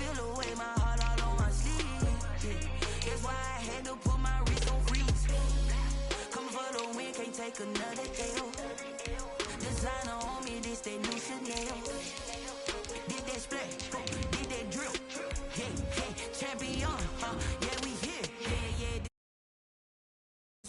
feel the way, my heart all on my sleeve. That's why I had to put my wrist on freeze. Coming for the win, can't take another L. Designer on me, this that new Chanel. Did that splash, did that drip. Champion, yeah, we here. Yeah.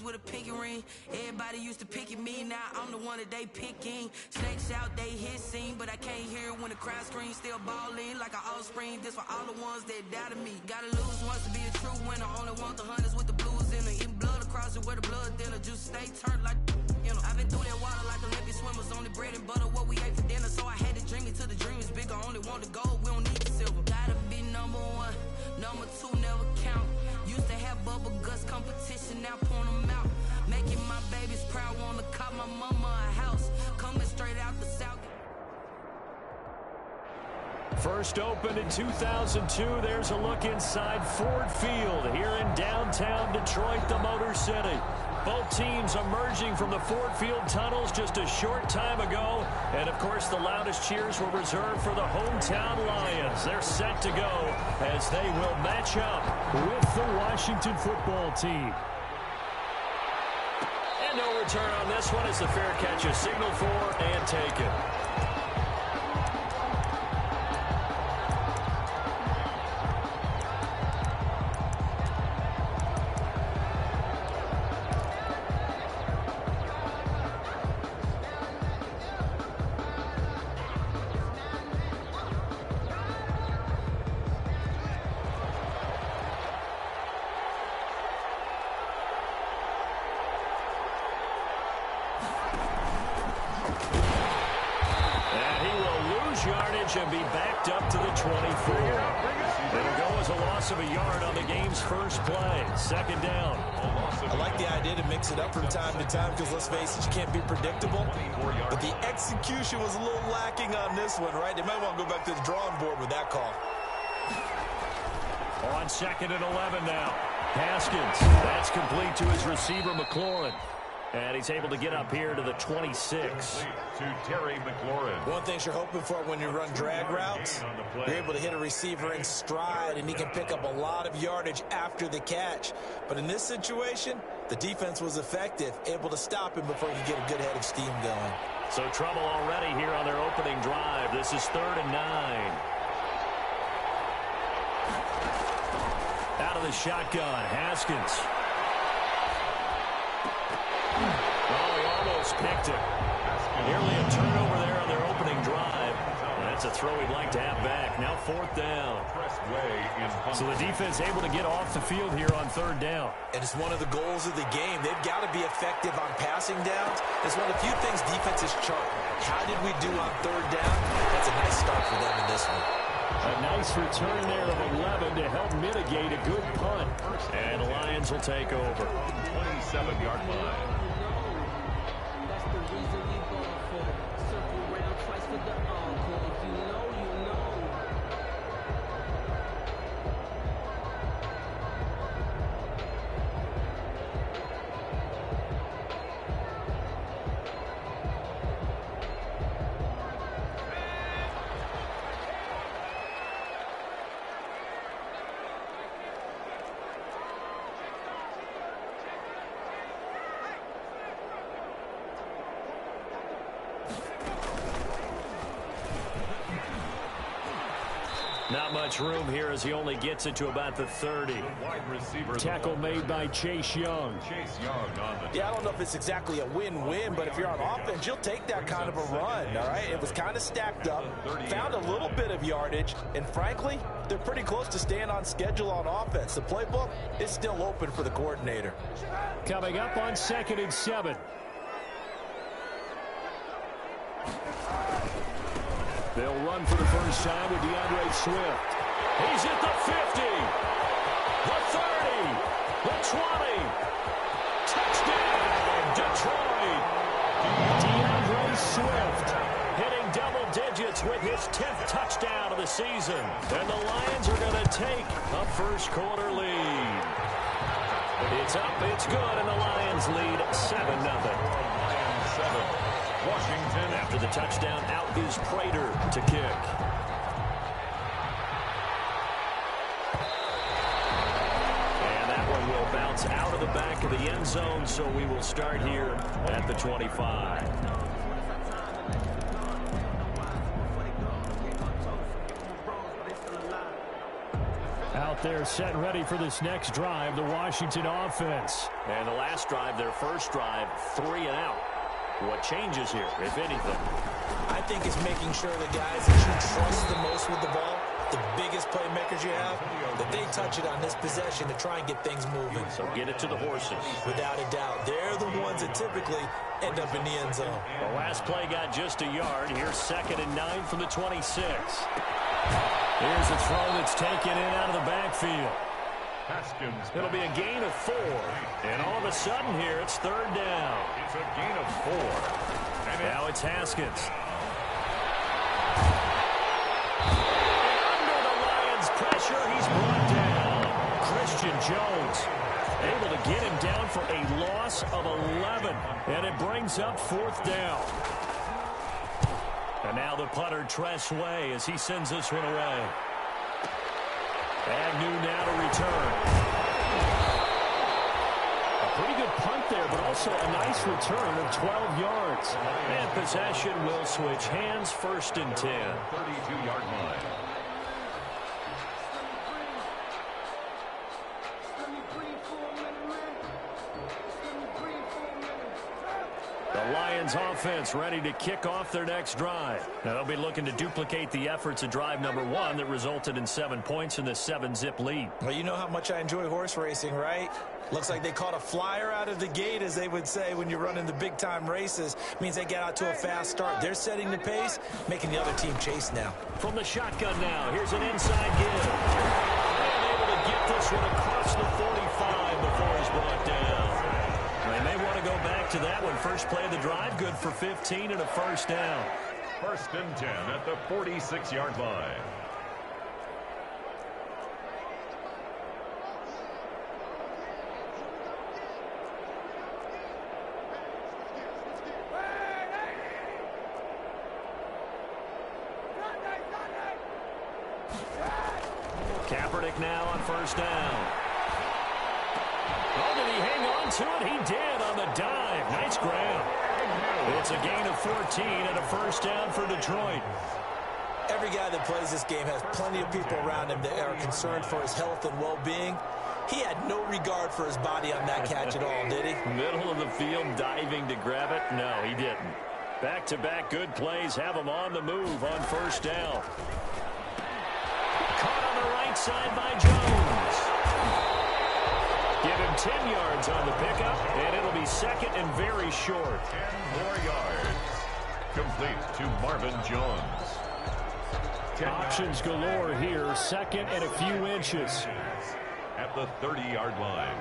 With a pinky ring, everybody used to pick at me. Now I'm the one that they picking. Snakes out, they hissing, but I can't hear it when the crowd screams. Still balling like an offspring. This for all the ones that doubted me. Gotta lose once to be a true winner. Only want the hunters with the blues in her. Eating blood across it where the blood thinner. Juice stay turned like you know. I've been through that water like Olympic swimmers. Only bread and butter what we ate for dinner. So I had to dream it till the dream is bigger. Only want the gold, we don't need the silver. Gotta be number one, number two never count. Used to have bubble guts competition, now point them out. Making my babies proud, wanna call my mama a house. Coming straight out the south. First opened in 2002. There's a look inside Ford Field here in downtown Detroit, the Motor City. Both teams emerging from the Ford Field tunnels just a short time ago. And, of course, the loudest cheers were reserved for the hometown Lions. They're set to go as they will match up with the Washington football team. And no return on this one as the fair catch is signaled for and taken. Yardage and be backed up to the 24. It'll go as a loss of a yard on the game's first play. Second down. I like the idea to mix it up from time to time because, let's face it, you can't be predictable. But the execution was a little lacking on this one, right? They might want to go back to the drawing board with that call. On 2nd and 11 now. Haskins. That's complete to his receiver, McLaurin. And he's able to get up here to the 26. To Terry McLaurin. One thing you're hoping for when you run drag routes, you're able to hit a receiver in stride, and he can pick up a lot of yardage after the catch. But in this situation, the defense was effective, able to stop him before he could get a good head of steam going. So trouble already here on their opening drive. This is 3rd and 9. Out of the shotgun, Haskins. Oh, he almost picked it. Nearly a turnover there on their opening drive. That's a throw he'd like to have back. Now 4th down. So the defense able to get off the field here on 3rd down. And it's one of the goals of the game. They've got to be effective on passing downs. It's one of the few things defenses chart. How did we do on 3rd down? That's a nice start for them in this one. A nice return there of 11 to help mitigate a good punt. And the Lions will take over. 27-yard line. Not much room here as he only gets it to about the 30. Tackle made by Chase Young. Yeah, I don't know if it's exactly a win-win, but if you're on offense, you'll take that kind of a run, all right? It was kind of stacked up, found a little bit of yardage, and frankly, they're pretty close to staying on schedule on offense. The playbook is still open for the coordinator. Coming up on 2nd and 7. They'll run for the first time with DeAndre Swift. He's at the 50, the 30, the 20. Touchdown, Detroit. DeAndre Swift hitting double digits with his 10th touchdown of the season. And the Lions are going to take a first-quarter lead. It's up, it's good, and the Lions lead 7-0. Lions 7. Washington. After the touchdown, out is Prater to kick. bounce out of the back of the end zone, so we will start here at the 25. Out there set and ready for this next drive, the Washington offense. And the last drive, their first drive, 3 and out. What changes here, if anything? I think it's making sure the guys that you trust the most with the ball, the biggest playmakers you have, that they touch it on this possession to try and get things moving. So get it to the horses. Without a doubt. They're the ones that typically end up in the end zone. The last play got just a yard. Here's 2nd and 9 from the 26. Here's a throw that's taken in out of the backfield. It'll be a gain of 4. And all of a sudden here, it's 3rd down. It's a gain of 4. And now it's Haskins. Pressure, he's brought down. Christian Jones able to get him down for a loss of 11. And it brings up 4th down. And now the punter, Tress Way, as he sends this one away. Agnew now to return. A pretty good punt there, but also a nice return of 12 yards. And possession will switch hands, 1st and 10. 32-yard line. The Lions offense ready to kick off their next drive. Now they'll be looking to duplicate the efforts of drive number 1 that resulted in 7 points in the 7-zip lead. Well, you know how much I enjoy horse racing, right? Looks like they caught a flyer out of the gate, as they would say when you're running the big-time races. Means they get out to a fast start. They're setting the pace, making the other team chase now. From the shotgun now, here's an inside give. And able to get this one across the 45 before he's brought down. They may want to go back to that one. First play of the drive, good for 15 and a 1st down. 1st and 10 at the 46-yard line. Kaepernick now on 1st down. Oh, did he hang on to it? He did on the dive. Nice grab. It's a gain of 14 and a 1st down for Detroit. Every guy that plays this game has plenty of people around him that are concerned for his health and well-being. He had no regard for his body on that catch at all, did he? Middle of the field, diving to grab it. No, he didn't. Back-to-back good plays have him on the move on 1st down. Caught on the right side by Jones. Give him 10 yards on the pickup, and it'll be 2nd and very short. 10 more yards. Complete to Marvin Jones. Options galore here. 2nd and a few inches. At the 30-yard line.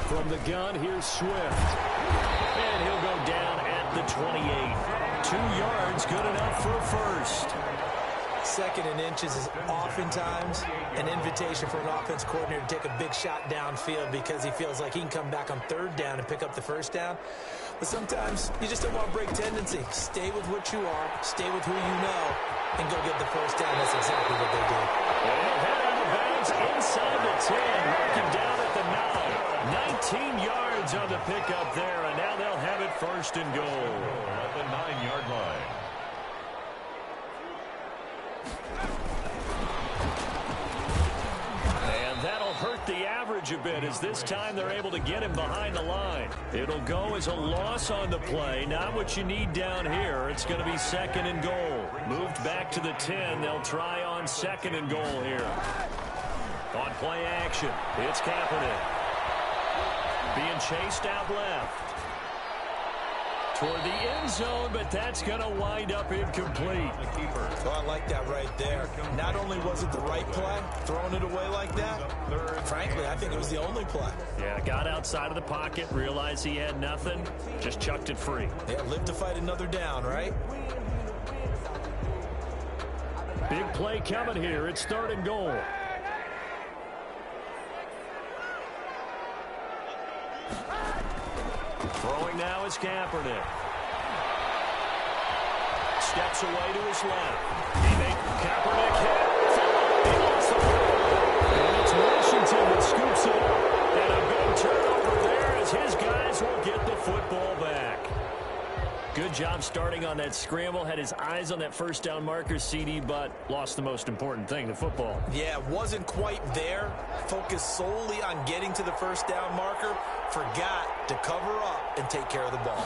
From the gun, here's Swift. And he'll go down at the 28. 2 yards, good enough for a 1st. 2nd and inches is oftentimes an invitation for an offense coordinator to take a big shot downfield because he feels like he can come back on 3rd down and pick up the 1st down. But sometimes you just don't want to break tendency. Stay with what you are, stay with who you know, and go get the 1st down. That's exactly what they did. And head out of bounds inside the 10, marking down at the 9. 19 yards on the pickup there, and now they'll have it 1st and goal. At the 9-yard line. That'll hurt the average a bit, as this time they're able to get him behind the line. It'll go as a loss on the play. Not what you need down here. It's going to be 2nd and goal. Moved back to the 10. They'll try on 2nd and goal here. On play action, it's Kaepernick. Being chased out left. Toward the end zone, but that's going to wind up incomplete. Well, I like that right there. Not only was it the right play, throwing it away like that, frankly, I think it was the only play. Yeah, got outside of the pocket, realized he had nothing, just chucked it free. Yeah, live to fight another down, right? Big play coming here. It's 3rd and goal. Throwing now is Kaepernick. Steps away to his left. Kaepernick starting on that scramble, had his eyes on that first down marker, CD, but lost the most important thing, the football. Yeah, wasn't quite there. Focused solely on getting to the first down marker. Forgot to cover up and take care of the ball.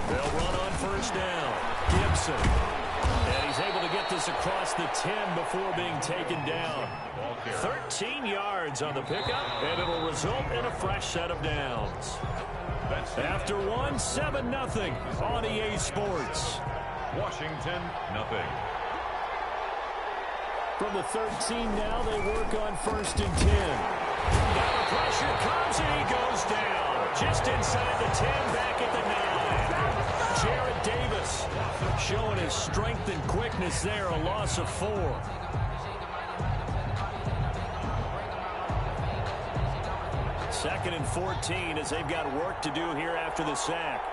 They'll run on first down. Gibson. And he's able to get this across the 10 before being taken down. 13 yards on the pickup, and it'll result in a fresh set of downs. After 7-0 on EA Sports. Washington, nothing. From the 13 now, they work on first and 10. Now the pressure comes, and he goes down. Just inside the 10, back at the 9. Jarrett Davis showing his strength and quickness there, a loss of 4. Second and 14 as they've got work to do here after the sack.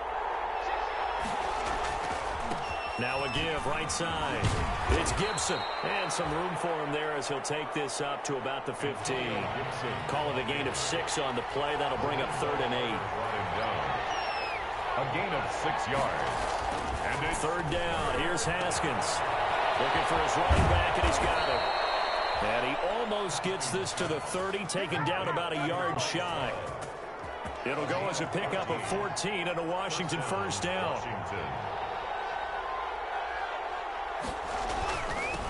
Now a give, right side. It's Gibson. And some room for him there as he'll take this up to about the 15. Call it a gain of 6 on the play. That'll bring up 3rd and 8. A gain of 6 yards. And it's 3rd down. Here's Haskins. Looking for his running back, and he's got it. And he almost gets this to the 30, taken down about a yard shy. It'll go as a pickup of 14 and a Washington first down.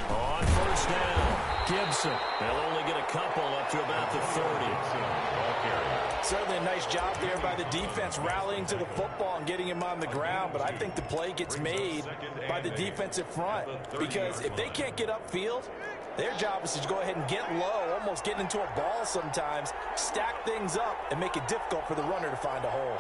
On first down, Gibson. They'll only get a couple up to about the 30. Certainly a nice job there by the defense rallying to the football and getting him on the ground, but I think the play gets made by the defensive front because if they can't get upfield, their job is to go ahead and get low, almost get into a ball sometimes, stack things up, and make it difficult for the runner to find a hole.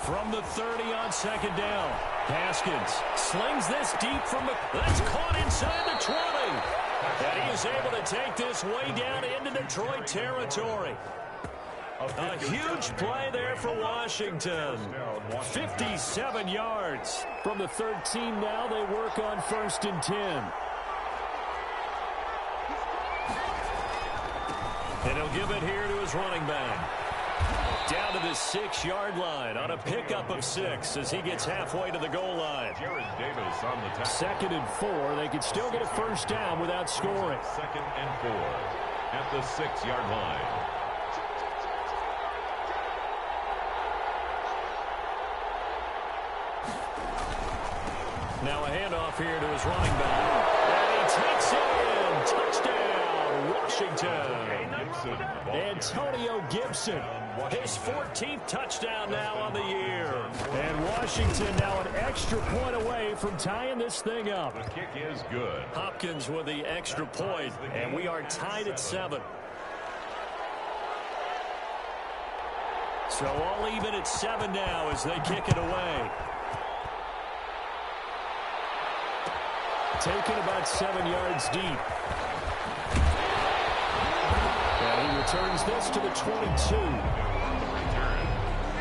From the 30 on second down, Haskins slings this deep from the... That's caught inside the 20. And he is able to take this way down into Detroit territory. A huge play there for Washington. 57 yards. From the 13 now, they work on first and 10. And he'll give it here to his running back. Down to the 6-yard line on a pickup of 6 as he gets halfway to the goal line. Jarrett Davis on the tackle. 2nd and 4. They could still get a first down without scoring. 2nd and 4 at the 6-yard line. Now a handoff here to his running back. And he takes it in. Touchdown, Washington. Antonio Gibson. His 14th touchdown now on the year. And Washington now an extra point away from tying this thing up. The kick is good. Hopkins with the extra point, and we are tied at 7. So all even at 7 now as they kick it away. Taken about 7 yards deep. And he returns this to the 22.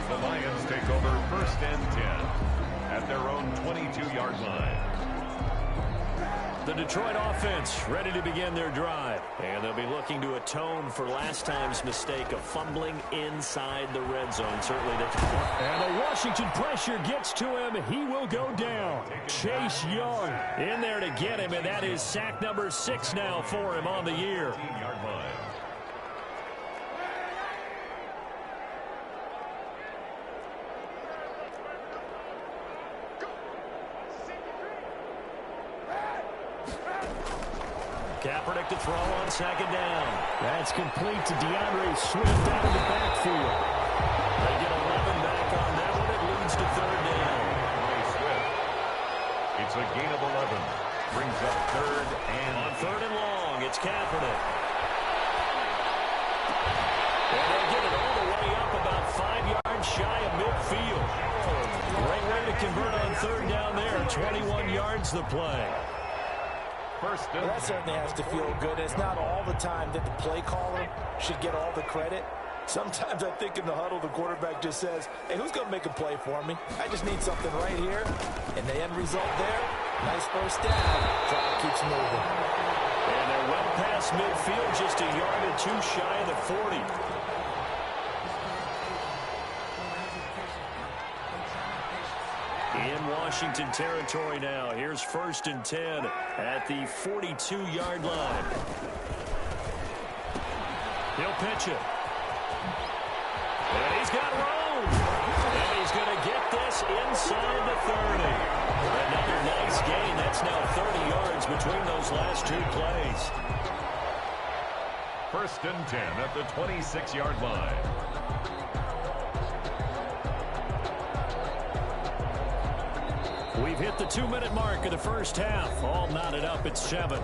The Lions take over 1st and 10 at their own 22-yard line. The Detroit offense ready to begin their drive. And they'll be looking to atone for last time's mistake of fumbling inside the red zone. Certainly they can. And the Washington pressure gets to him. He will go down. Chase Young in there to get him, and that is sack number 6 now for him on the year. 18-yard line. Kaepernick to throw on 2nd down. That's complete to DeAndre Swift out of the backfield. They get 11 back on that one. It leads to 3rd down. It's a gain of 11. Brings up 3rd and... On 3rd and long, it's Kaepernick. And they get it all the way up about 5 yards shy of midfield. Great way to convert on 3rd down there. 21 yards the play. Well, that certainly has to feel good. It's not all the time that the play caller should get all the credit. Sometimes I think in the huddle, the quarterback just says, hey, who's going to make a play for me? I just need something right here. And the end result there, nice first down. Drive keeps moving. And they're well past midfield, just a yard or 2 shy of the 40. In Washington territory now. Here's 1st and 10 at the 42-yard line. He'll pitch it. And he's got room. And he's going to get this inside the 30. Another nice gain. That's now 30 yards between those last 2 plays. 1st and 10 at the 26-yard line. We've hit the 2-minute mark of the first half. All knotted up at 7.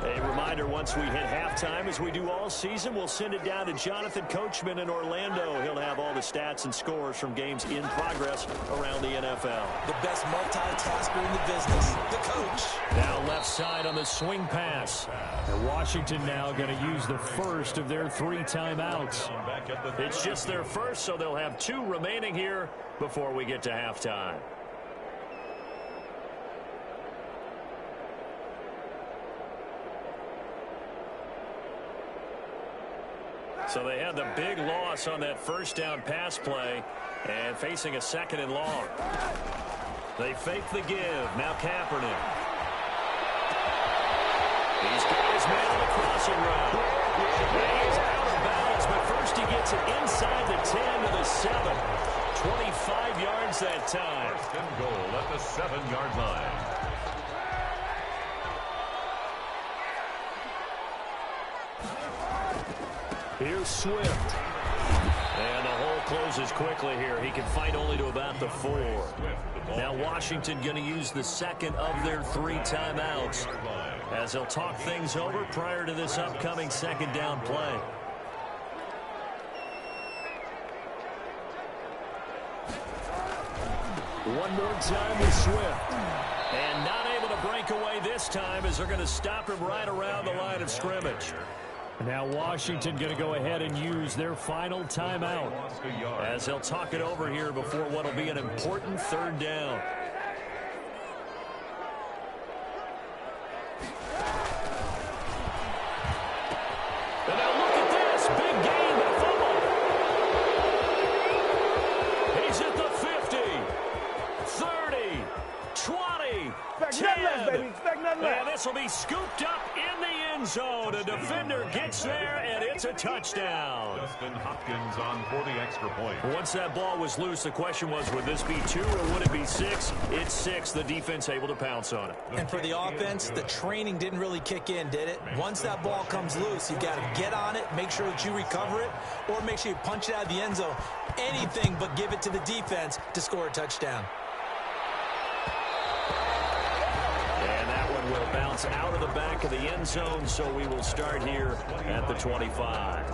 A reminder, once we hit halftime, as we do all season, we'll send it down to Jonathan Coachman in Orlando. He'll have all the stats and scores from games in progress around the NFL. The best multitasker in the business, the coach. Now left side on the swing pass. And Washington now going to use the first of their 3 timeouts. It's just their first, so they'll have 2 remaining here before we get to halftime. So they had the big loss on that first down pass play and facing a 2nd and long. They fake the give. Now Kaepernick. He's got his man on the crossing route. He's out of bounds, but first he gets it inside the 10 to the 7. 25 yards that time. 1st and goal at the 7-yard line. Here's Swift. And the hole closes quickly here. He can fight only to about the 4. Now Washington going to use the 2nd of their 3 timeouts as they'll talk things over prior to this upcoming 2nd down play. One more time with Swift. And not able to break away this time as they're going to stop him right around the line of scrimmage. Now Washington going to go ahead and use their final timeout as they'll talk it over here before what will be an important 3rd down. And now look at this. Big gain, but a fumble. He's at the 50, 30, 20, 10. And this will be scooped up in the end zone. A defender gets there, and it's a touchdown. Justin Hopkins on for the extra point. Once that ball was loose, the question was, would this be 2 or would it be 6? It's 6. The defense able to pounce on it. And for the offense, the training didn't really kick in, did it? Once that ball comes loose, you got to get on it, make sure that you recover it, or make sure you punch it out of the end zone. Anything but give it to the defense to score a touchdown. Will bounce out of the back of the end zone, so we will start here at the 25.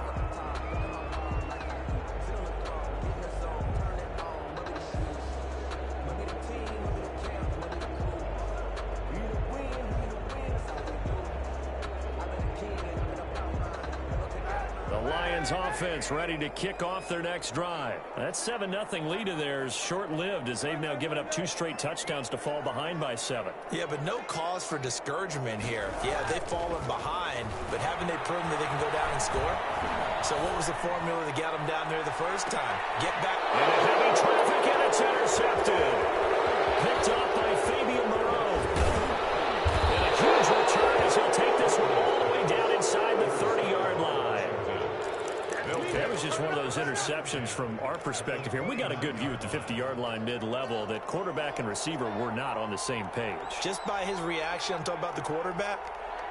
Offense ready to kick off their next drive. That 7-0 lead of theirs short-lived as they've now given up 2 straight touchdowns to fall behind by 7. Yeah, but no cause for discouragement here. Yeah, they've fallen behind, but haven't they proven that they can go down and score? So what was the formula to get them down there the first time? Get back. And heavy traffic, and it's intercepted. Picked up by Fabian Moreau. And a huge return as he'll take this one all the way down inside the 30-yard line. That was just one of those interceptions from our perspective here. We got a good view at the 50-yard line mid-level that quarterback and receiver were not on the same page. Just by his reaction, I'm talking about the quarterback,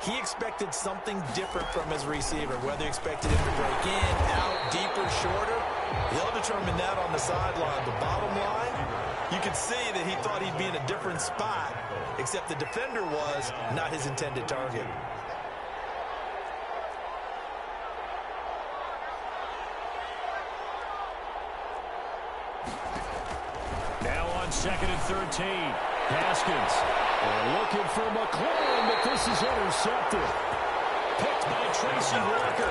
he expected something different from his receiver, whether he expected him to break in, out, deeper, shorter. He'll determine that on the sideline. The bottom line, you could see that he thought he'd be in a different spot, except the defender was not his intended target. Now on 2nd and 13. Haskins looking for McLaurin, but this is intercepted. Picked by Tracy Walker.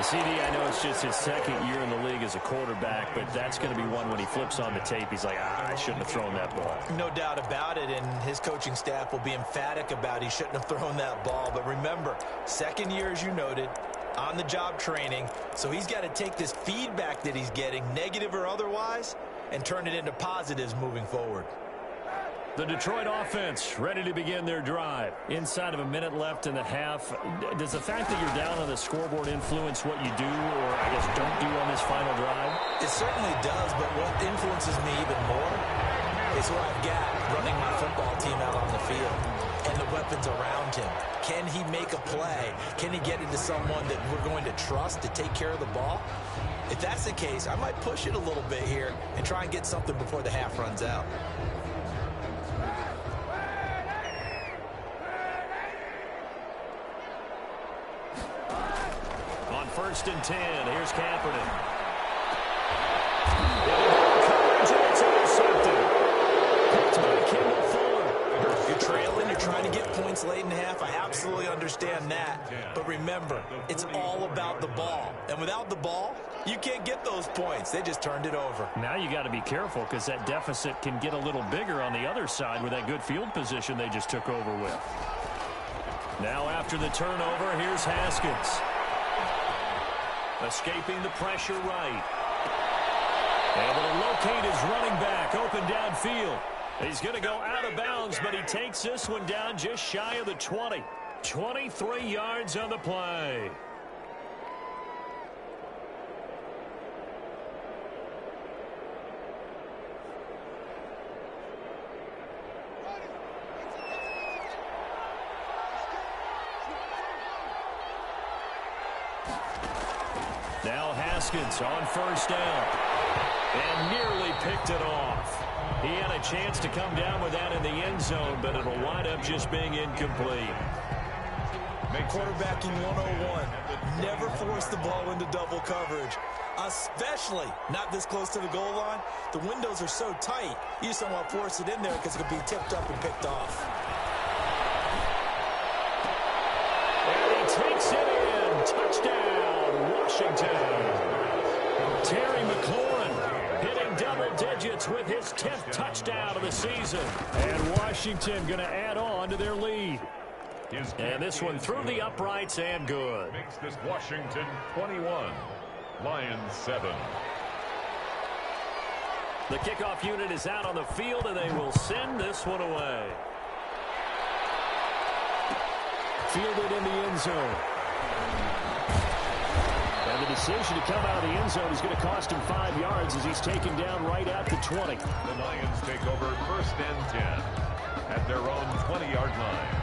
CD, I know it's just his 2nd year in the league as a quarterback, but that's going to be one when he flips on the tape. He's like, I shouldn't have thrown that ball. No doubt about it, and his coaching staff will be emphatic about he shouldn't have thrown that ball. But remember, 2nd year, as you noted, on-the-job training, so he's got to take this feedback that he's getting, negative or otherwise, and turn it into positives moving forward. The Detroit offense ready to begin their drive. Inside of a minute left in the half. Does the fact that you're down on the scoreboard influence what you do, or I guess don't do on this final drive? It certainly does, but what influences me even more is what I've got running my football team out on the field and the weapons around him. Can he make a play? Can he get into someone that we're going to trust to take care of the ball? If that's the case, I might push it a little bit here and try and get something before the half runs out. On 1st and 10, here's Kaepernick. You're trailing, you're trying to get points late in the half. I absolutely understand that. But remember, it's all about the ball. And without the ball, you can't get those points. They just turned it over. Now you got to be careful because that deficit can get a little bigger on the other side with that good field position they just took over with. Now after the turnover, here's Haskins. Escaping the pressure right. Able to locate his running back open downfield. He's going to go out of bounds, but he takes this one down just shy of the 20. 23 yards on the play. Now Haskins on 1st down. And nearly picked it off. He had a chance to come down with that in the end zone, but it'll wind up just being incomplete. Quarterbacking 101. Never force the ball into double coverage, especially not this close to the goal line. The windows are so tight, you just don't want to force it in there because it could be tipped up and picked off. And he takes it in. Touchdown, Washington. Terry McLaurin hitting double digits with his 10th touchdown of the season. And Washington going to add on to their lead. And this one through the uprights and good. Makes this Washington 21, Lions 7. The kickoff unit is out on the field, and they will send this one away. Fielded in the end zone. And the decision to come out of the end zone is going to cost him 5 yards as he's taken down right at the 20. The Lions take over 1st and 10 at their own 20-yard line.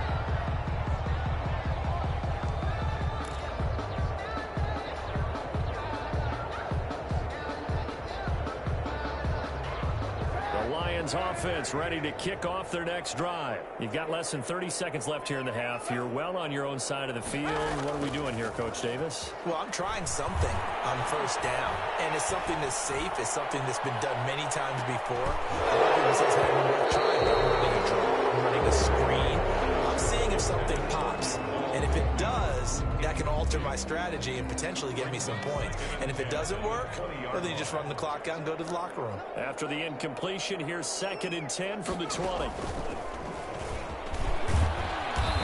Lions offense ready to kick off their next drive. You've got less than 30 seconds left here in the half. You're well on your own side of the field. What are we doing here, Coach Davis? Well, I'm trying something on 1st down, and it's something that's safe. It's something that's been done many times before. A lot of people say it's not even worth trying. I'm running a draw. I'm running a screen. I'm seeing if something pops. And if it does, that can alter my strategy and potentially get me some points. And if it doesn't work, well, then you just run the clock out and go to the locker room. After the incompletion, here's 2nd and 10 from the 20.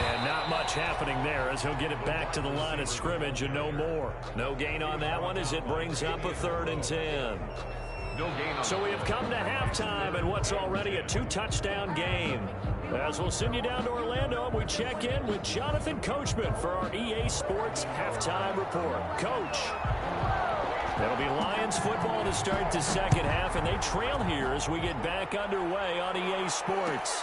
And not much happening there as he'll get it back to the line of scrimmage and no more. No gain on that one as it brings up a 3rd and 10. So we have come to halftime in what's already a 2-touchdown game. As we'll send you down to Orlando, we check in with Jonathan Coachman for our EA Sports Halftime Report. Coach. It'll be Lions football to start the second half, and they trail here as we get back underway on EA Sports.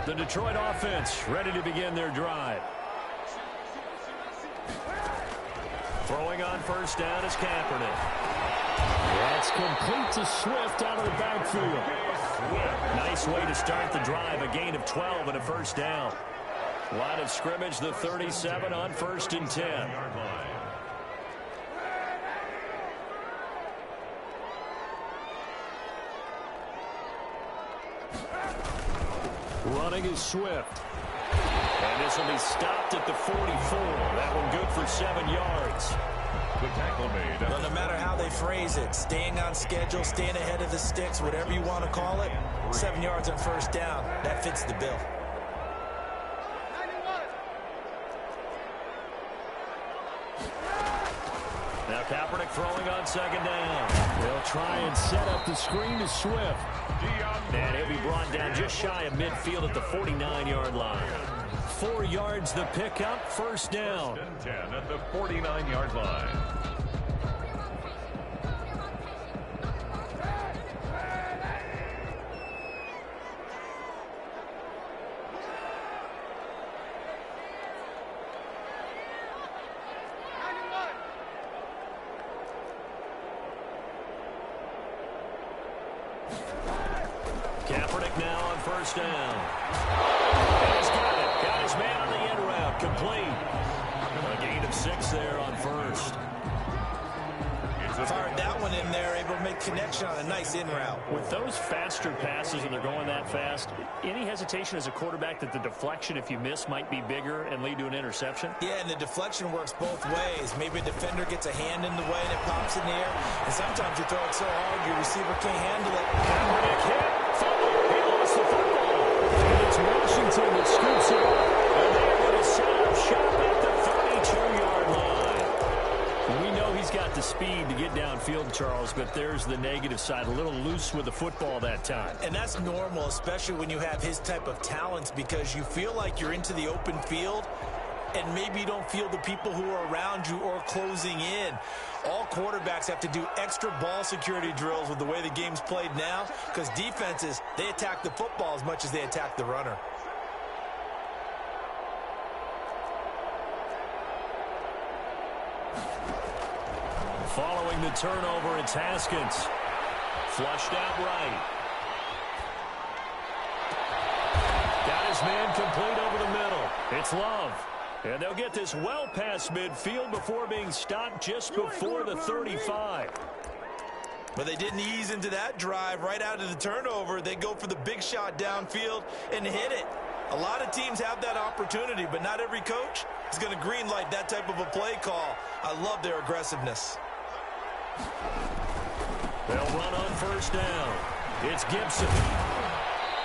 The Detroit offense ready to begin their drive. Throwing on 1st down is Kaepernick. That's complete to Swift out of the backfield. Nice way to start the drive. A gain of 12 and a 1st down. Line of scrimmage, the 37 on 1st and 10. Running is Swift. And this will be stopped at the 44. That one good for 7 yards. The tackle made. Well, no matter how they phrase it, staying on schedule, staying ahead of the sticks, whatever you want to call it, 7 yards on first down, that fits the bill. Now Kaepernick throwing on second down. They'll try and set up the screen to Swift. And he'll be brought down just shy of midfield at the 49-yard line. 4 yards the pickup, first down. 10 at the 49-yard line. Kaepernick now on first down. And he's got it. Got his man on the end route. Complete. A gain of 6 there on first. Fired that one in there, able to make connection on a nice in route. With those faster passes when they're going that fast, any hesitation as a quarterback that the deflection, if you miss, might be bigger and lead to an interception? Yeah, and the deflection works both ways. Maybe a defender gets a hand in the way and it pops in the air. And sometimes you throw it so hard your receiver can't handle it. Kaepernick hit. He lost the football. And it's Washington that scoops it up. And they're going to set up shop at the 32-yard line. We know he's got the speed to get downfield, Charles, but there's the negative side. A little loose with the football that time. And that's normal, especially when you have his type of talents, because you feel like you're into the open field and maybe you don't feel the people who are around you or closing in. All quarterbacks have to do extra ball security drills with the way the game's played now, because defenses, they attack the football as much as they attack the runner. Following the turnover, it's Haskins. Flushed out right. Got his man complete over the middle. It's Love. And they'll get this well past midfield before being stopped just before the 35. But they didn't ease into that drive right out of the turnover. They go for the big shot downfield and hit it. A lot of teams have that opportunity, but not every coach is going to green light that type of a play call. I love their aggressiveness. They'll run on first down. It's Gibson.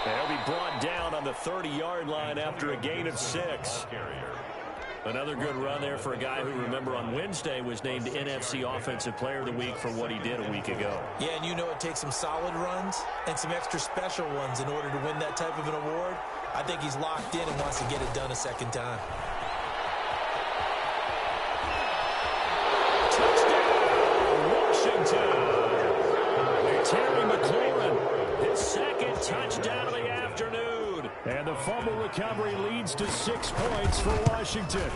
They'll be brought down on the 30-yard line after a gain of 6. Another good run there for a guy who, remember, on Wednesday was named NFC Offensive Player of the Week for what he did a week ago. Yeah, and you know it takes some solid runs and some extra special ones in order to win that type of an award. I think he's locked in and wants to get it done a second time. Touchdown, Washington. Terry McLaurin, his second touchdown of the afternoon. And the fumble recovery leads to 6 points for Washington.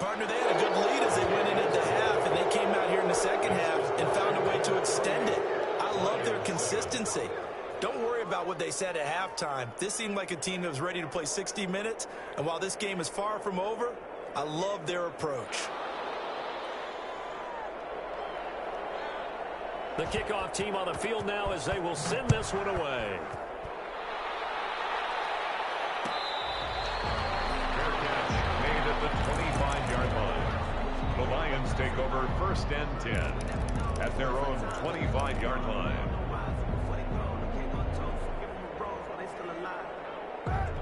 Partner, they had a good lead as they went in at the half, and they came out here in the second half and found a way to extend it. I love their consistency. Don't worry about what they said at halftime. This seemed like a team that was ready to play 60 minutes, and while this game is far from over, I love their approach. The kickoff team on the field now as they will send this one away. Made at the 25-yard line. The Lions take over first and 10 at their own 25-yard line.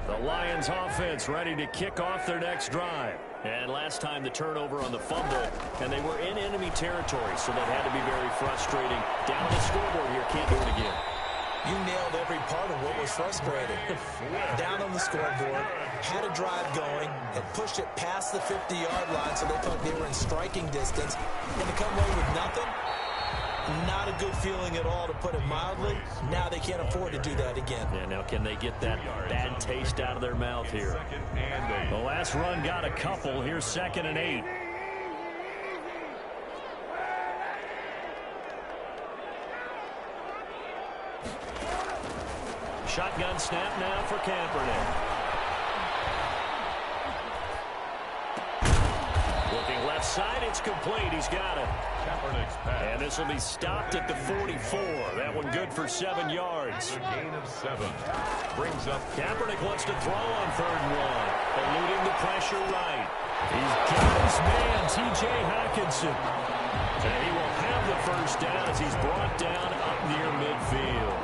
The Lions offense ready to kick off their next drive. And last time the turnover on the fumble, and they were in enemy territory, so that had to be very frustrating. Down the scoreboard here, can't do it again. You nailed every part of what was frustrating. Down on the scoreboard, had a drive going, and pushed it past the 50-yard line so they felt they were in striking distance. And to come away with nothing, not a good feeling at all, to put it mildly. Now they can't afford to do that again. Yeah, now can they get that bad taste out of their mouth here? The last run got a couple. Here's 2nd and 8. Shotgun snap now for Kaepernick. Looking left outside. It's complete. He's got it. And this will be stopped at the 44. That one good for 7 yards. A gain of 7. Brings up. Kaepernick wants to throw on 3rd and 1. Eluding the pressure right. He's got his man, T.J. Hockenson. And he will have the first down as he's brought down up near midfield.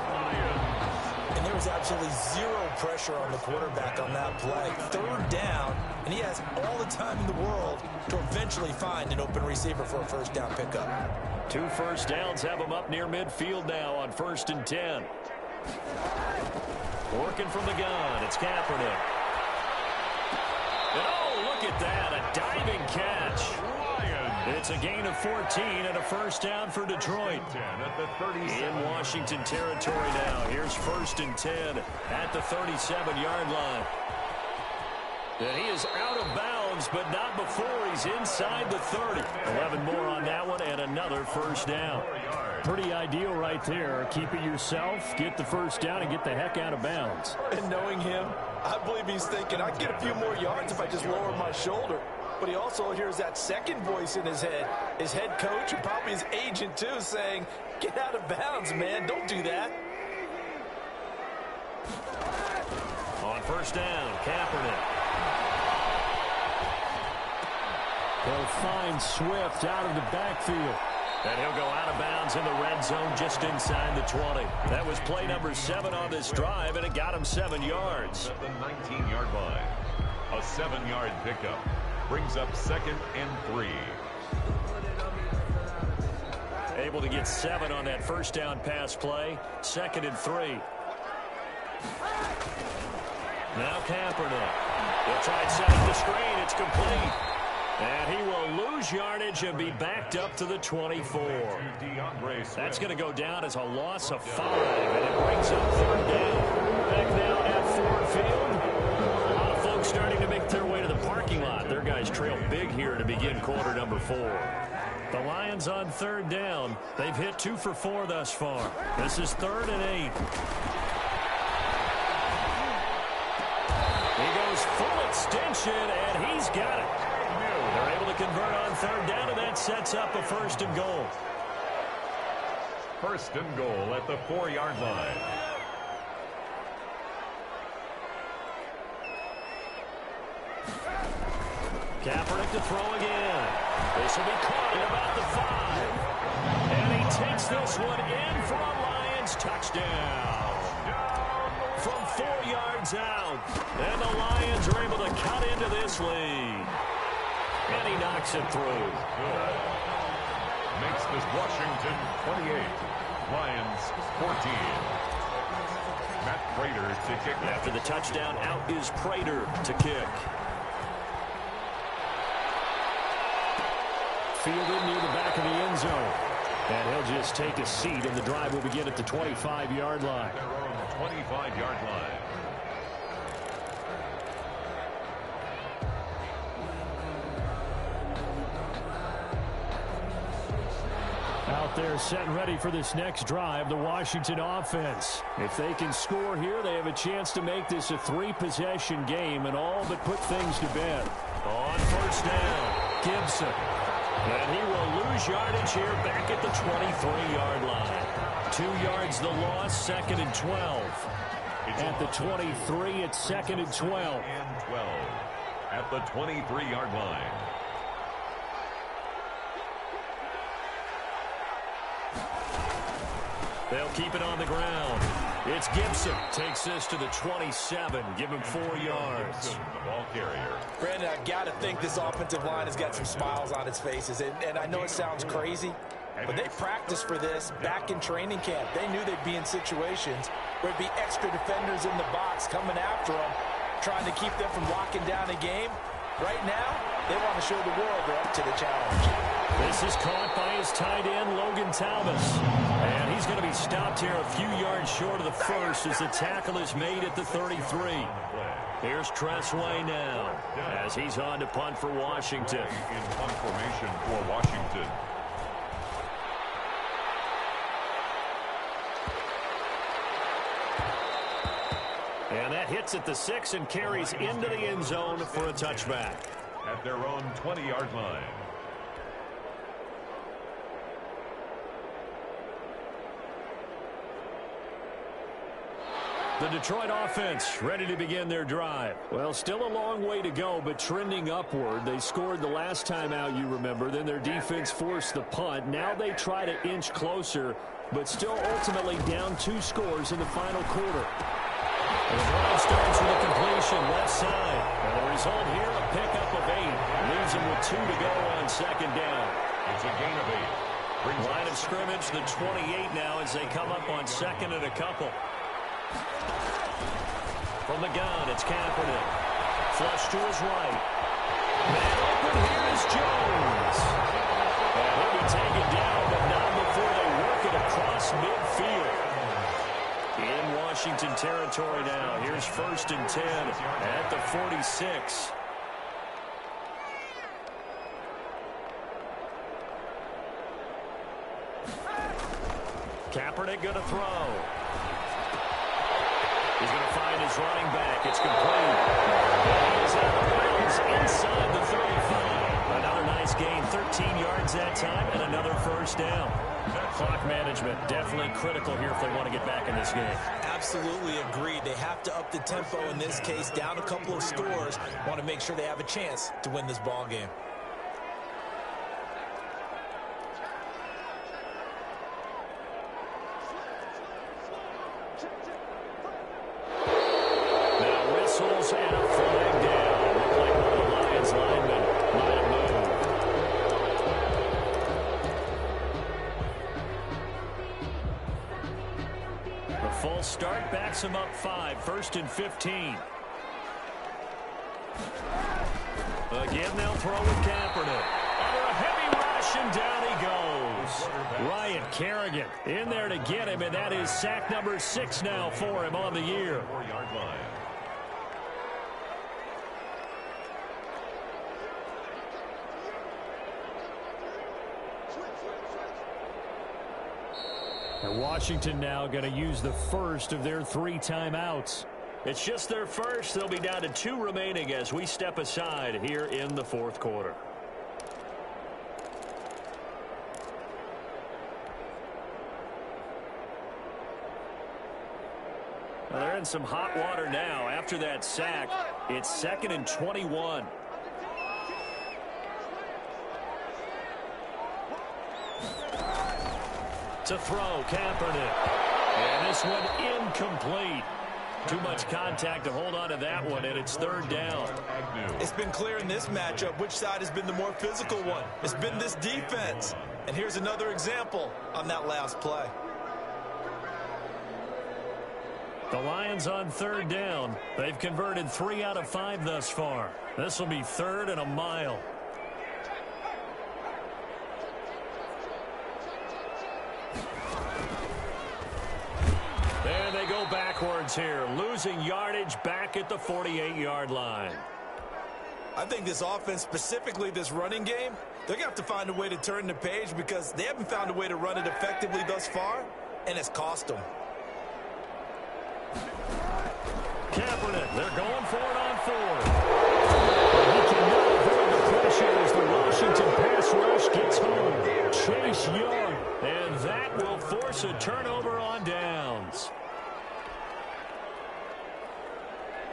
And there was absolutely zero pressure on the quarterback on that play. 3rd down, and he has all the time in the world to eventually find an open receiver for a first down pickup. 2 first downs have him up near midfield now on 1st and 10. Working from the gun, it's Kaepernick. And oh, look at that, a diving catch. It's a gain of 14 and a first down for Detroit. In Washington territory now. Here's 1st and 10 at the 37-yard line. And he is out of bounds, but not before he's inside the 30. 11 more on that one and another first down. Pretty ideal right there. Keep it yourself, get the first down, and get the heck out of bounds. And knowing him, I believe he's thinking, I'd get a few more yards if I just lower my shoulder. But he also hears that second voice in his head coach and probably his agent too saying, get out of bounds, man, don't do that. On first down, Kaepernick. They'll find Swift out of the backfield. And he'll go out of bounds in the red zone just inside the 20. That was play number 7 on this drive, and it got him 7 yards. At the 19-yard line. A 7-yard pickup. Brings up 2nd and 3. Able to get 7 on that first down pass play. 2nd and 3. Now Kaepernick. He'll try and set up the screen. It's complete. And he will lose yardage and be backed up to the 24. That's going to go down as a loss of 5. And it brings up 3rd down. Back now at Ford Field. A lot of folks starting to make their way to the parking lot. Their guys trail big here to begin quarter number 4. The Lions on 3rd down. They've hit 2 for 4 thus far. This is 3rd and 8. He goes full extension, and he's got it. They're able to convert on 3rd down, and that sets up a 1st and goal. 1st and goal at the 4-yard line. Kaepernick to throw again. This will be caught at about the 5. And he takes this one in for a Lions touchdown. From 4 yards out. And the Lions are able to cut into this lead. And he knocks it through. Makes this Washington 28. Lions 14. Matt Prater to kick. After the touchdown, out is Prater to kick. Fielded near the back of the end zone. And he'll just take a seat, and the drive will begin at the 25-yard line. Their own 25-yard line. Out there set and ready for this next drive, the Washington offense. If they can score here, they have a chance to make this a 3-possession game and all but put things to bed. On first down, Gibson. And he will lose yardage here back at the 23-yard line. 2 yards the loss, 2nd and 12. At the 23, it's 2nd and 12. And 12 at the 23-yard line. They'll keep it on the ground. It's Gibson. Takes this to the 27. Give him 4 yards. The ball carrier. Brandon, I've got to think this offensive line has got some smiles on its faces. And I know it sounds crazy, but they practiced for this back in training camp. They knew they'd be in situations where it'd be extra defenders in the box coming after them, trying to keep them from locking down a game. Right now, they want to show the world they're up to the challenge. This is caught by his tight end, Logan Thomas. And he's going to be stopped here a few yards short of the first as the tackle is made at the 33. Here's Tressway now as he's on to punt for Washington. In punt formation for Washington. And that hits at the 6 and carries into the end zone for a touchback. At their own 20-yard line. The Detroit offense ready to begin their drive. Well, still a long way to go, but trending upward. They scored the last time out, you remember. Then their defense forced the punt. Now they try to inch closer, but still ultimately down 2 scores in the final quarter. And the drive starts with a completion left side. And the result here, a pickup of 8. Leaves them with 2 to go on second down. It's a gain of 8. Line of scrimmage, the 28 now as they come up on second and a couple. From the gun, it's Kaepernick. Flush to his right. Man open, here is Jones. And he'll be taken down, but not before they work it across midfield. In Washington territory now. Here's 1st and 10 at the 46. Kaepernick going to throw. He's going to find his running back. It's complete. He's out of bounds inside the 35. Another nice gain, 13 yards that time, and another first down. Clock management definitely critical here if they want to get back in this game. Absolutely agreed. They have to up the tempo in this case, down a couple of scores. Want to make sure they have a chance to win this ball game. Whistles and a flag down. Looked like one of the Lions linemen might have moved. The false start backs him up 5. 1st and 15. Again, they'll throw with Kaepernick. Under a heavy rush, and down he goes. Ryan Kerrigan in there to get him, and that is sack number 6 now for him on the year. 4-yard line. And Washington now going to use the first of their 3 timeouts. It's just their first. They'll be down to 2 remaining as we step aside here in the 4th quarter. Well, they're in some hot water now. After that sack, it's 2nd and 21. To throw, Kaepernick. And this one incomplete. Too much contact to hold on to that one, and it's 3rd down. It's been clear in this matchup which side has been the more physical one. It's been this defense. And here's another example on that last play. The Lions on 3rd down. They've converted 3 out of 5 thus far. This will be 3rd and a mile. And they go backwards here, losing yardage back at the 48-yard line. I think this offense, specifically this running game, they're going to have to find a way to turn the page because they haven't found a way to run it effectively thus far, and it's cost them. Kaepernick, they're going for it on 4th. He cannot avoid the pressure as the Washington pass rush gets home. Chase Young, and that will force a turnover on downs.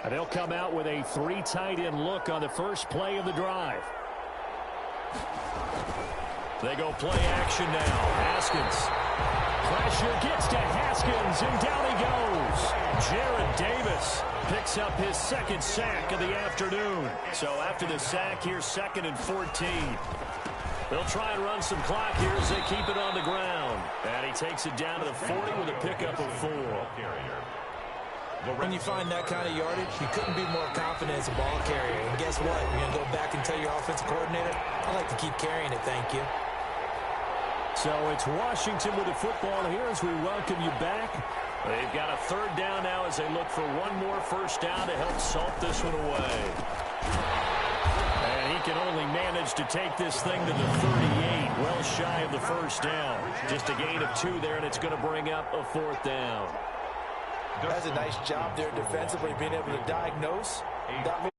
And they'll come out with a 3 tight end look on the first play of the drive. They go play action now. Haskins. Pressure gets to Haskins, and down he goes. Jared Davis picks up his 2nd sack of the afternoon. So after the sack, here's 2nd and 14. They'll try and run some clock here as they keep it on the ground. And he takes it down to the 40 with a pickup of 4. When you find that kind of yardage, you couldn't be more confident as a ball carrier. And guess what? You're going to go back and tell your offensive coordinator, I like to keep carrying it, thank you. So it's Washington with the football here as we welcome you back. They've got a 3rd down now as they look for one more first down to help salt this one away. And he can only manage to take this thing to the 38, well shy of the first down. Just a gain of 2 there, and it's going to bring up a 4th down. That's a nice job there defensively, being able to diagnose that.